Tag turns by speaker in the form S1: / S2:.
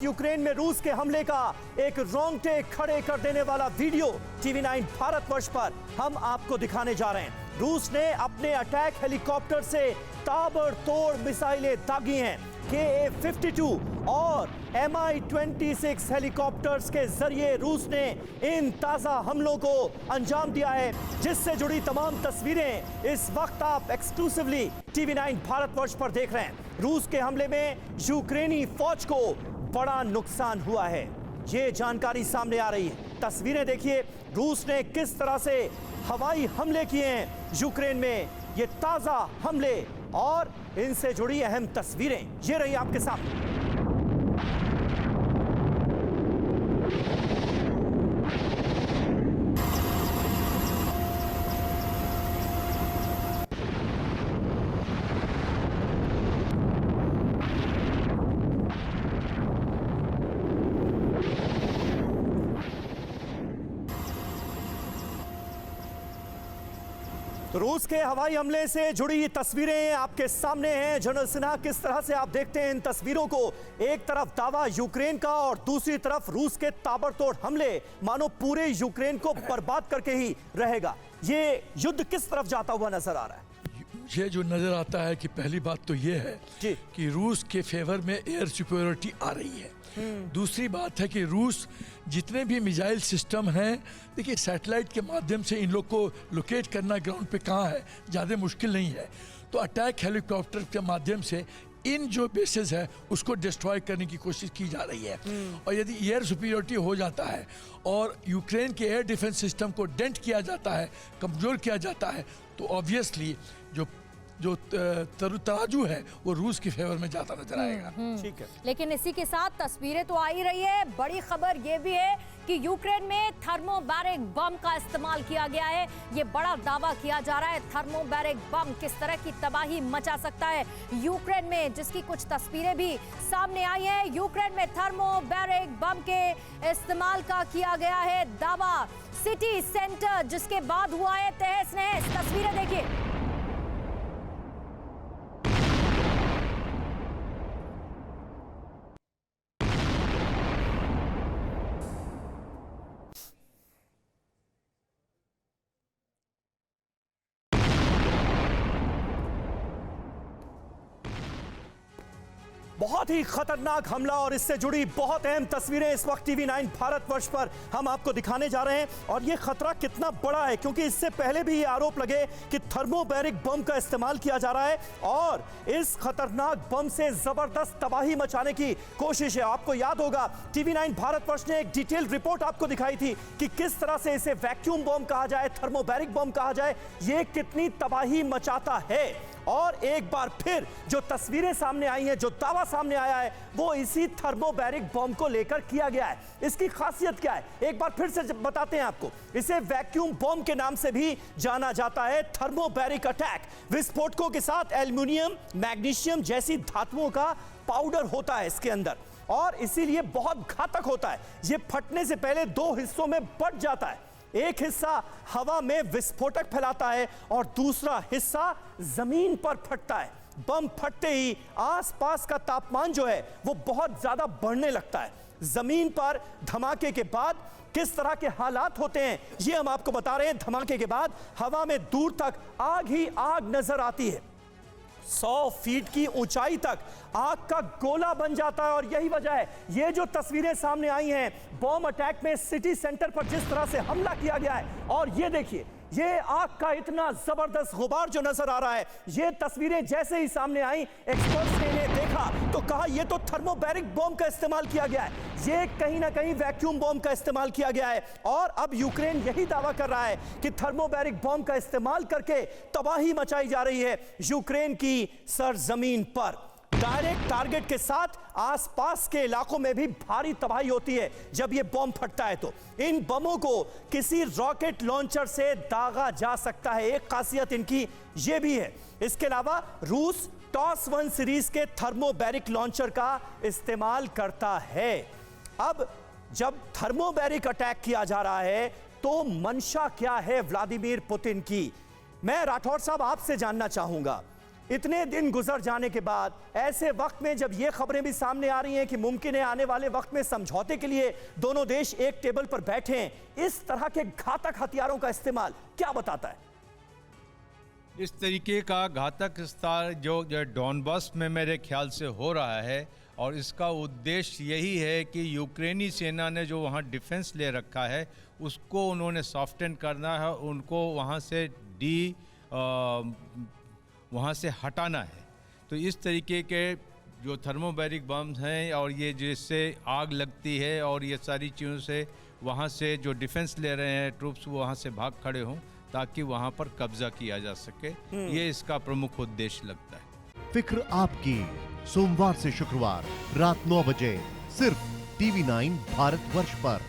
S1: Ukraine में रूस के हमले का एक रोंगटे खड़े कर देने वाला वीडियो TV9 भारतवर्ष पर हम आपको दिखाने जा रहे हैं। रूस ने अपने अटैक हेलीकॉप्टर से ताबड़तोड़ मिसाइलें दागी हैं। KA-52 और Mi-26 हेलीकॉप्टर्स के जरिए रूस ने इन ताजा हमलों को अंजाम दिया है, जिससे जुड़ी तमाम तस्वीरें इस वक्त आप एक्सक्लूसिवली TV9 भारतवर्ष पर देख रहे हैं। रूस के हमले में यूक्रेनी फौज को बड़ा नुकसान हुआ है, ये जानकारी सामने आ रही है। तस्वीरें देखिए, रूस ने किस तरह से हवाई हमले किए हैं यूक्रेन में। ये ताजा हमले और इनसे जुड़ी अहम तस्वीरें ये रही आपके सामने। रूस के हवाई हमले से जुड़ी तस्वीरें आपके सामने हैं। जनरल सिन्हा, किस तरह से आप देखते हैं इन तस्वीरों को? एक तरफ दावा यूक्रेन का और दूसरी तरफ रूस के ताबड़तोड़ हमले, मानो पूरे यूक्रेन को बर्बाद करके ही रहेगा। ये युद्ध किस तरफ जाता हुआ नजर आ रहा है?
S2: ये जो नजर आता है कि पहली बात तो ये है कि रूस के फेवर में एयर सुपीरियरिटी आ रही है। दूसरी बात है कि रूस जितने भी मिसाइल सिस्टम हैं, देखिए सैटेलाइट के माध्यम से इन लोग को लोकेट करना ग्राउंड पे कहाँ है ज़्यादा मुश्किल नहीं है। तो अटैक हेलीकॉप्टर के माध्यम से इन जो बेसेस है उसको डिस्ट्रॉय करने की कोशिश की जा रही है। और यदि एयर सुपीरियरिटी हो जाता है और यूक्रेन के एयर डिफेंस सिस्टम को डेंट किया जाता है, कमज़ोर किया जाता है, तो ऑब्वियसली जो तराजू है वो रूस के फेवर में जाता नजर आएगा।
S1: ठीक है,
S3: लेकिन इसी के साथ तस्वीरें तो आ ही रही है। बड़ी खबर ये भी है कि यूक्रेन में थर्मोबैरिक बम का इस्तेमाल किया गया है। ये बड़ा दावा किया जा रहा है, थर्मोबैरिक बम किस तरह की तबाही मचा सकता है यूक्रेन में, जिसकी कुछ तस्वीरें भी सामने आई हैं। यूक्रेन में थर्मोबैरिक बम के इस्तेमाल का किया गया है दावा। सिटी सेंटर जिसके बाद हुआ है तहस नहस। तस्वीरें देखिए।
S1: बहुत ही खतरनाक हमला और इससे जुड़ी बहुत अहम तस्वीरें इस वक्त TV9 भारतवर्ष पर हम आपको दिखाने जा रहे हैं। और ये खतरा कितना बड़ा है, क्योंकि इससे पहले भी ये आरोप लगे कि थर्मोबैरिक बम का इस्तेमाल किया जा रहा है और इस खतरनाक बम से जबरदस्त तबाही मचाने की कोशिश है। आपको याद होगा TV9 भारतवर्ष ने एक डिटेल रिपोर्ट आपको दिखाई थी कि किस तरह से इसे वैक्यूम बम कहा जाए, थर्मोबैरिक बम कहा जाए, ये कितनी तबाही मचाता है। और एक बार फिर जो तस्वीरें सामने आई हैं, जो दावा सामने आया है, वो इसी थर्मोबैरिक बम को लेकर किया गया है। इसकी खासियत क्या है, एक बार फिर से बताते हैं आपको। इसे वैक्यूम बम के नाम से भी जाना जाता है। थर्मोबैरिक अटैक विस्फोटकों के साथ एल्युमिनियम, मैग्नीशियम जैसी धातुओं का पाउडर होता है इसके अंदर और इसीलिए बहुत घातक होता है। ये फटने से पहले दो हिस्सों में बंट जाता है। एक हिस्सा हवा में विस्फोटक फैलाता है और दूसरा हिस्सा जमीन पर फटता है। बम फटते ही आसपास का तापमान जो है वो बहुत ज्यादा बढ़ने लगता है। जमीन पर धमाके के बाद किस तरह के हालात होते हैं ये हम आपको बता रहे हैं। धमाके के बाद हवा में दूर तक आग ही आग नजर आती है। 100 फीट की ऊंचाई तक आग का गोला बन जाता है और यही वजह है ये जो तस्वीरें सामने आई हैं बॉम्ब अटैक में सिटी सेंटर पर जिस तरह से हमला किया गया है। और ये देखिए, ये आग का इतना जबरदस्त गुबार जो नजर आ रहा है, ये तस्वीरें जैसे ही सामने आई, एक्सपर्ट्स ने देखा तो कहा ये तो थर्मोबैरिक बॉम्ब का इस्तेमाल किया गया है, ये कहीं ना कहीं वैक्यूम बॉम्ब का इस्तेमाल किया गया है। और अब यूक्रेन यही दावा कर रहा है कि थर्मोबैरिक बॉम्ब का इस्तेमाल करके तबाही मचाई जा रही है यूक्रेन की सरजमीन पर। डायरेक्ट टारगेट के साथ आसपास के इलाकों में भी भारी तबाही होती है जब ये बम फटता है। तो इन बमों को किसी रॉकेट लॉन्चर से दागा जा सकता है, एक खासियत इनकी ये भी है। इसके अलावा रूस टॉस 1 सीरीज के थर्मोबैरिक लॉन्चर का इस्तेमाल करता है। अब जब थर्मोबैरिक अटैक किया जा रहा है तो मंशा क्या है व्लादिमीर पुतिन की? मैं राठौर साहब आपसे जानना चाहूंगा इतने दिन गुजर जाने के बाद ऐसे वक्त में जब ये खबरें भी सामने आ रही हैं कि मुमकिन है आने वाले वक्त में समझौते के लिए दोनों देश एक टेबल पर बैठे हैं, इस तरह के घातक हथियारों का इस्तेमाल क्या बताता है?
S4: इस तरीके का घातक इस्तेमाल जो डॉनबास में मेरे ख्याल से हो रहा है, और इसका उद्देश्य यही है कि यूक्रेनी सेना ने जो वहाँ डिफेंस ले रखा है उसको उन्होंने सॉफ्टन करना है, उनको वहाँ से हटाना है। तो इस तरीके के जो थर्मोबैरिक बम्स हैं और ये जिससे आग लगती है और ये सारी चीज़ों से वहाँ से जो डिफेंस ले रहे हैं ट्रूप्स वो वहाँ से भाग खड़े हों ताकि वहाँ पर कब्जा किया जा सके, ये इसका प्रमुख उद्देश्य लगता है।
S5: फिक्र आपकी, सोमवार से शुक्रवार रात 9 बजे सिर्फ TV9 भारतवर्ष पर।